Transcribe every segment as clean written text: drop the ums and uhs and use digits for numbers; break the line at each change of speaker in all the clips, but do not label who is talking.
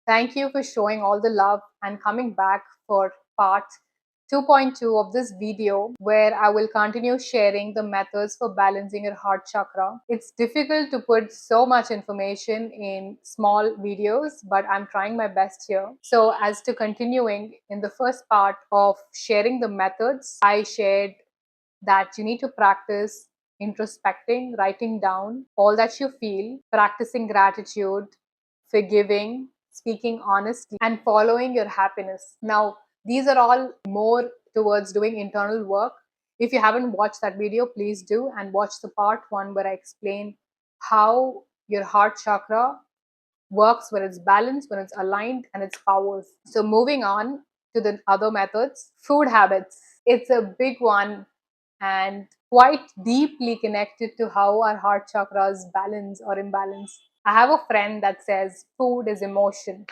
Thank you for showing all the love and coming back for part 2.2 of this video, where I will continue sharing the methods for balancing your heart chakra. It's difficult to put so much information in small videos, but I'm trying my best here. So as to continuing, in the first part of sharing the methods, I shared that you need to practice introspecting, writing down all that you feel, practicing gratitude, forgiving, speaking honestly, and following your happiness. Now, these are all more towards doing internal work. If you haven't watched that video, please do and watch the part one where I explain how your heart chakra works when it's balanced, when it's aligned, and its powers. So, moving on to the other methods, food habits. It's a big one and quite deeply connected to how our heart chakras balance or imbalance. I have a friend that says food is emotion.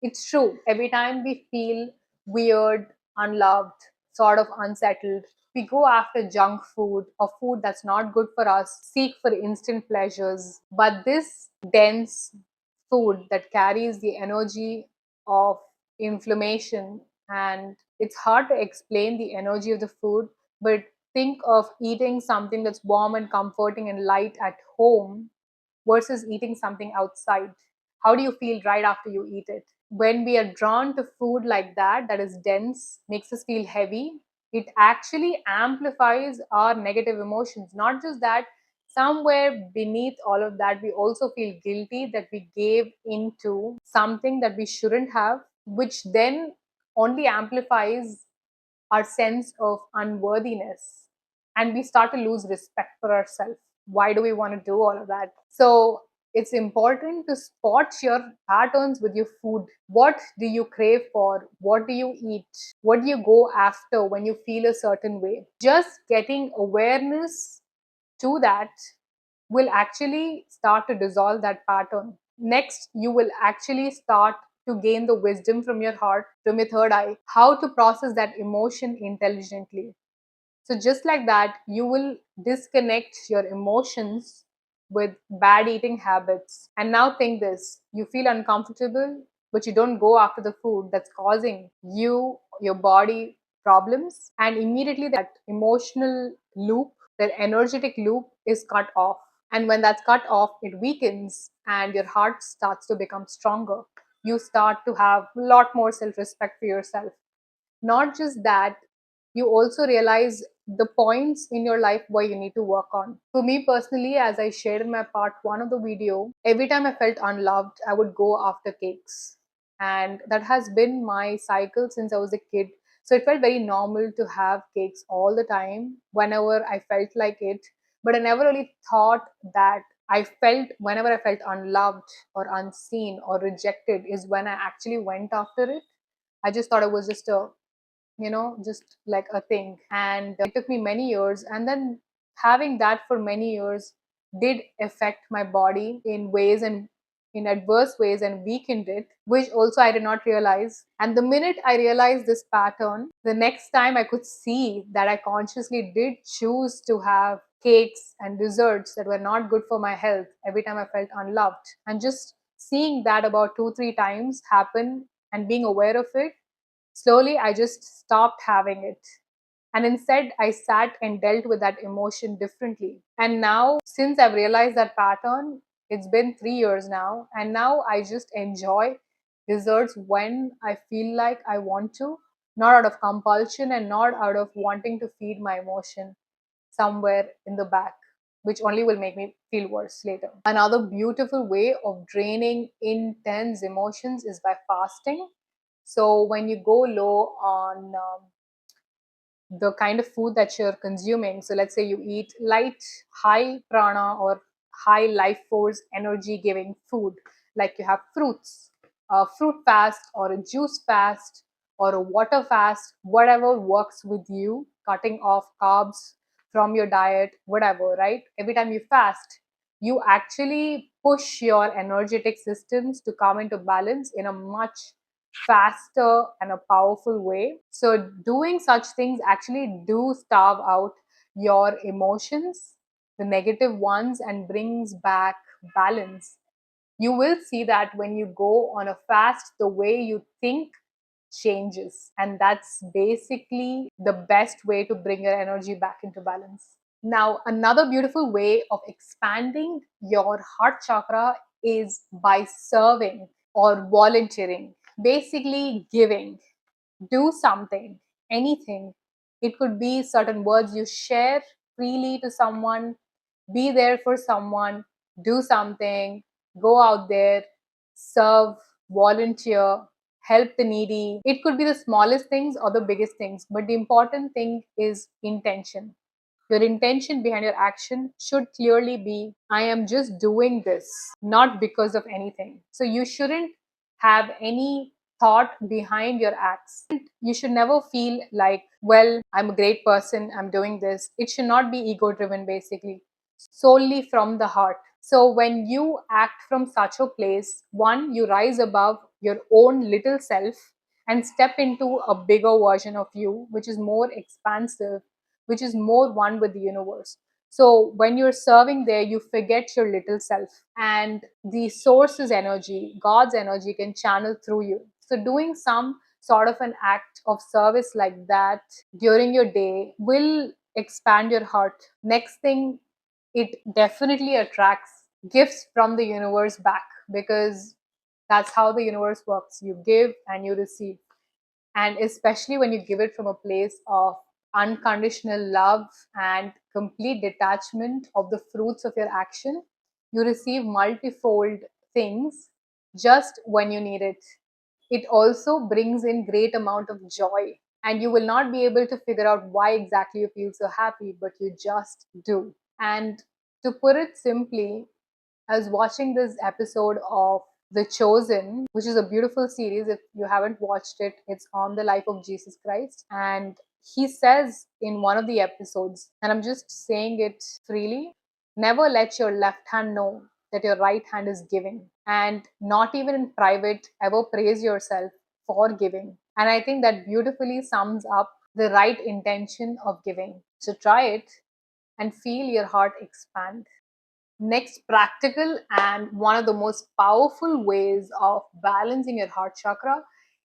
It's true. Every time we feel weird, unloved, sort of unsettled, we go after junk food or food that's not good for us, seek for instant pleasures. But this dense food that carries the energy of inflammation, and it's hard to explain the energy of the food, but think of eating something that's warm and comforting and light at home versus eating something outside. How do you feel right after you eat it? When we are drawn to food like that, that is dense, makes us feel heavy, it actually amplifies our negative emotions. Not just that, somewhere beneath all of that, we also feel guilty that we gave into something that we shouldn't have, which then only amplifies our sense of unworthiness, and we start to lose respect for ourselves. Why do we want to do all of that? So it's important to spot your patterns with your food. What do you crave for? What do you eat? What do you go after when you feel a certain way? Just getting awareness to that will actually start to dissolve that pattern. Next, you will actually start to gain the wisdom from your heart, from your third eye, how to process that emotion intelligently. So, just like that, you will disconnect your emotions with bad eating habits. And now, think this: you feel uncomfortable, but you don't go after the food that's causing you, your body problems. And immediately, that emotional loop, that energetic loop is cut off. And when that's cut off, it weakens and your heart starts to become stronger. You start to have a lot more self respect for yourself. Not just that, you also realize the points in your life where you need to work on. For me personally, as I shared in my part one of the video, every time I felt unloved, I would go after cakes. And that has been my cycle since I was a kid. So it felt very normal to have cakes all the time whenever I felt like it. But I never really thought that I felt whenever I felt unloved or unseen or rejected is when I actually went after it. I just thought it was just a, just like a thing. And it took me many years. And then having that for many years did affect my body in ways and in adverse ways and weakened it, which also I did not realize. And the minute I realized this pattern, the next time I could see that I consciously did choose to have cakes and desserts that were not good for my health every time I felt unloved. And just seeing that about 2, 3 times happen and being aware of it, slowly, I just stopped having it. And instead, I sat and dealt with that emotion differently. And now, since I've realized that pattern, it's been 3 years now. And now I just enjoy desserts when I feel like I want to, not out of compulsion and not out of wanting to feed my emotion somewhere in the back, which only will make me feel worse later. Another beautiful way of draining intense emotions is by fasting. So when you go low on the kind of food that you're consuming, so let's say you eat light, high prana or high life force energy giving food, like you have fruits, a fruit fast or a juice fast or a water fast, whatever works with you, cutting off carbs from your diet, whatever, right? Every time you fast, you actually push your energetic systems to come into balance in a much faster and a powerful way. So, doing such things actually do starve out your emotions, the negative ones, and brings back balance. You will see that when you go on a fast, the way you think changes. And that's basically the best way to bring your energy back into balance. Now, another beautiful way of expanding your heart chakra is by serving or volunteering, basically giving. Do something, anything. It could be certain words you share freely to someone, be there for someone, do something, go out there, serve, volunteer, help the needy. It could be the smallest things or the biggest things, but the important thing is intention. Your intention behind your action should clearly be, I am just doing this, not because of anything. So you shouldn't have any thought behind your acts. You should never feel like, well, I'm a great person, I'm doing this. It should not be ego driven, basically, solely from the heart. So when you act from such a place, one, you rise above your own little self and step into a bigger version of you, which is more expansive, which is more one with the universe. So when you're serving there, you forget your little self, and the source's energy, God's energy, can channel through you. So doing some sort of an act of service like that during your day will expand your heart. Next thing, it definitely attracts gifts from the universe back, because that's how the universe works. You give and you receive. And especially when you give it from a place of unconditional love and complete detachment of the fruits of your action, you receive multifold things just when you need it. It also brings in great amount of joy, and you will not be able to figure out why exactly you feel so happy, but you just do. And to put it simply, I was watching this episode of The Chosen, which is a beautiful series. If you haven't watched it, it's on the life of Jesus Christ. And he says in one of the episodes, and I'm just saying it freely, never let your left hand know that your right hand is giving. And not even in private, ever praise yourself for giving. And I think that beautifully sums up the right intention of giving. So try it and feel your heart expand. Next, practical and one of the most powerful ways of balancing your heart chakra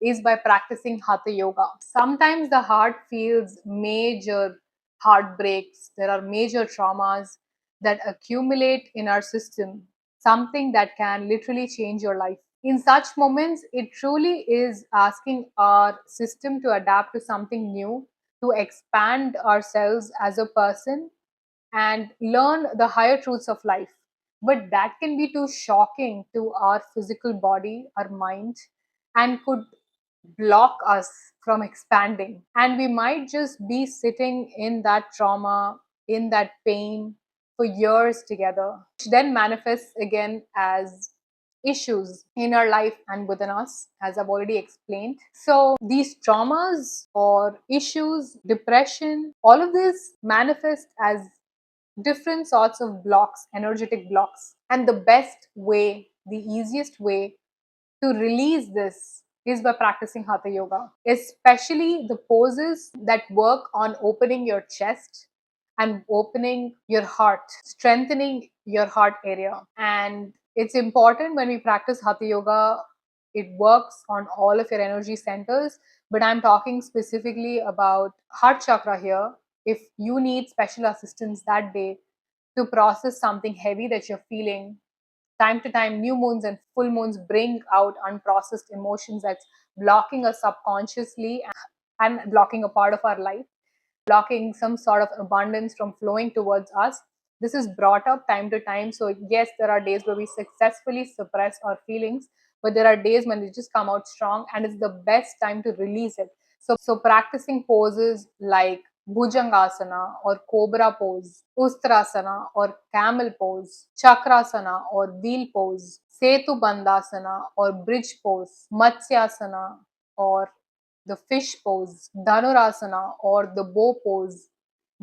is by practicing hatha yoga. Sometimes the heart feels major heartbreaks, there are major traumas that accumulate in our system, something that can literally change your life. In such moments, it truly is asking our system to adapt to something new, to expand ourselves as a person and learn the higher truths of life. But that can be too shocking to our physical body, our mind, and could block us from expanding. And we might just be sitting in that trauma, in that pain for years together, which then manifests again as issues in our life and within us, as I've already explained. So, these traumas or issues, depression, all of this manifest as different sorts of blocks, energetic blocks. And the best way, the easiest way to release this is by practicing hatha yoga, especially the poses that work on opening your chest and opening your heart, strengthening your heart area. And it's important when we practice hatha yoga, it works on all of your energy centers. But I'm talking specifically about heart chakra here. If you need special assistance that day to process something heavy that you're feeling, time to time, new moons and full moons bring out unprocessed emotions that's blocking us subconsciously and blocking a part of our life, blocking some sort of abundance from flowing towards us. This is brought up time to time. So, yes, there are days where we successfully suppress our feelings, but there are days when they just come out strong, and it's the best time to release it. So practicing poses like Bhujangasana or Cobra pose, Ustrasana or Camel pose, Chakrasana or Wheel pose, Setu Bandhasana or Bridge pose, Matsyasana or the fish pose, Dhanurasana or the bow pose.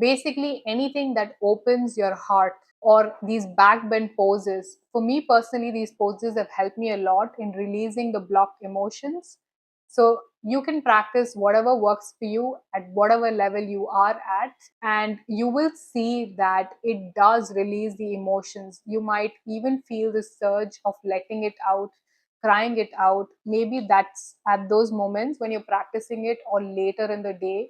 Basically, anything that opens your heart, or these back bend poses. For me personally, these poses have helped me a lot in releasing the blocked emotions. So you can practice whatever works for you at whatever level you are at, and you will see that it does release the emotions. You might even feel the surge of letting it out, crying it out. Maybe that's at those moments when you're practicing it or later in the day,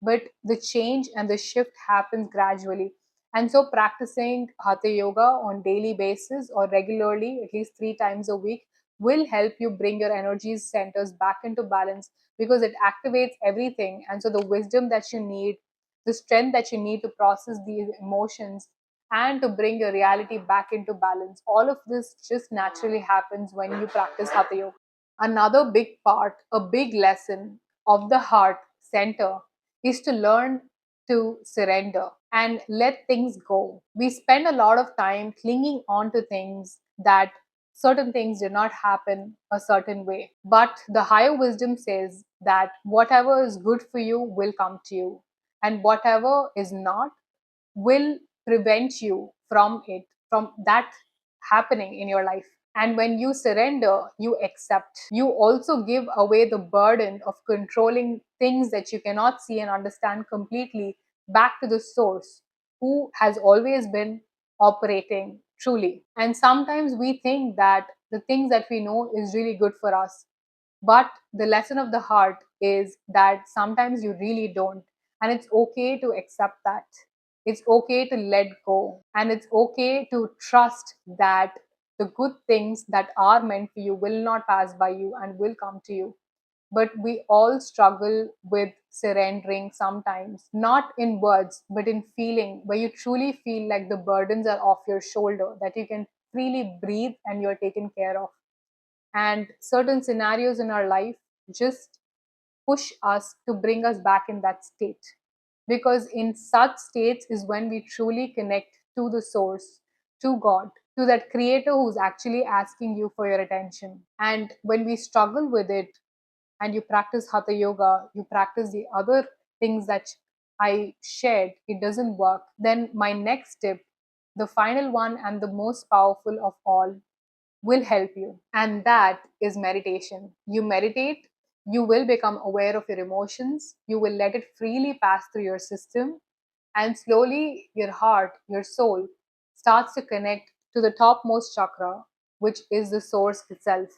but the change and the shift happens gradually. And so practicing hatha yoga on daily basis or regularly, at least 3 times a week, will help you bring your energies centers back into balance, because it activates everything. And so the wisdom that you need, the strength that you need to process these emotions and to bring your reality back into balance, all of this just naturally happens when you practice hatha yoga. Another big part, a big lesson of the heart center is to learn to surrender and let things go. We spend a lot of time clinging on to things that certain things did not happen a certain way. But the higher wisdom says that whatever is good for you will come to you, and whatever is not will prevent you from it, from that happening in your life. And when you surrender, you accept. You also give away the burden of controlling things that you cannot see and understand completely back to the source who has always been operating truly. And sometimes we think that the things that we know is really good for us, but the lesson of the heart is that sometimes you really don't. And it's okay to accept that. It's okay to let go. And it's okay to trust that the good things that are meant for you will not pass by you and will come to you. But we all struggle with surrendering sometimes, not in words, but in feeling, where you truly feel like the burdens are off your shoulder, that you can freely breathe and you're taken care of. And certain scenarios in our life just push us to bring us back in that state, because in such states is when we truly connect to the source, to God, to that creator who's actually asking you for your attention. And when we struggle with it, and you practice hatha yoga, you practice the other things that I shared, it doesn't work, then my next tip, the final one and the most powerful of all, will help you. And that is meditation. You meditate, you will become aware of your emotions, you will let it freely pass through your system, and slowly your heart, your soul starts to connect to the topmost chakra, which is the source itself.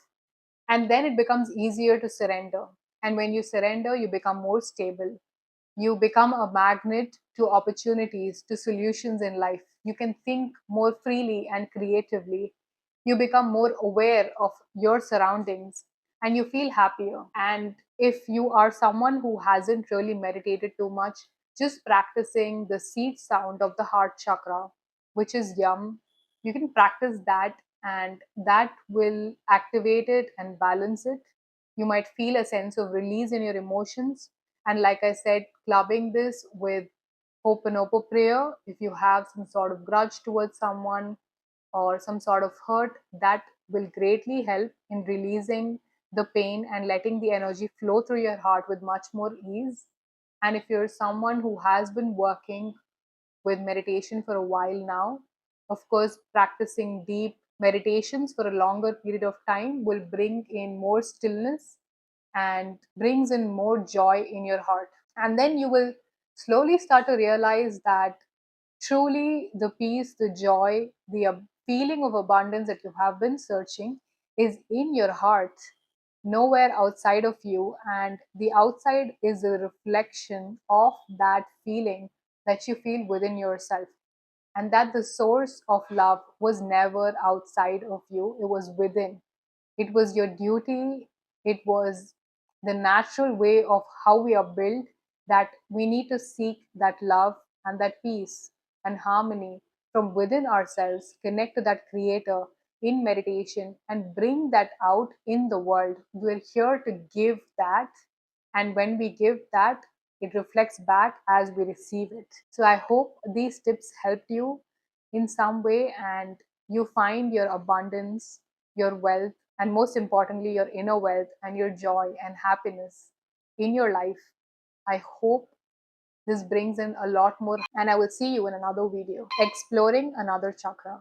And then it becomes easier to surrender. And when you surrender, you become more stable. You become a magnet to opportunities, to solutions in life. You can think more freely and creatively. You become more aware of your surroundings and you feel happier. And if you are someone who hasn't really meditated too much, just practicing the seed sound of the heart chakra, which is yum, you can practice that, and that will activate it and balance it. You might feel a sense of release in your emotions. And like I said, clubbing this with Ho'oponopo prayer, if you have some sort of grudge towards someone or some sort of hurt, that will greatly help in releasing the pain and letting the energy flow through your heart with much more ease. And if you're someone who has been working with meditation for a while now, of course, practicing deep meditations for a longer period of time will bring in more stillness and brings in more joy in your heart. And then you will slowly start to realize that truly the peace, the joy, the feeling of abundance that you have been searching is in your heart, nowhere outside of you. And the outside is a reflection of that feeling that you feel within yourself. And that the source of love was never outside of you, it was within. It was your duty. It was the natural way of how we are built, that we need to seek that love and that peace and harmony from within ourselves, connect to that creator in meditation, and bring that out in the world. We're here to give that. And when we give that, it reflects back as we receive it. So I hope these tips helped you in some way and you find your abundance, your wealth, and most importantly, your inner wealth and your joy and happiness in your life. I hope this brings in a lot more, and I will see you in another video exploring another chakra.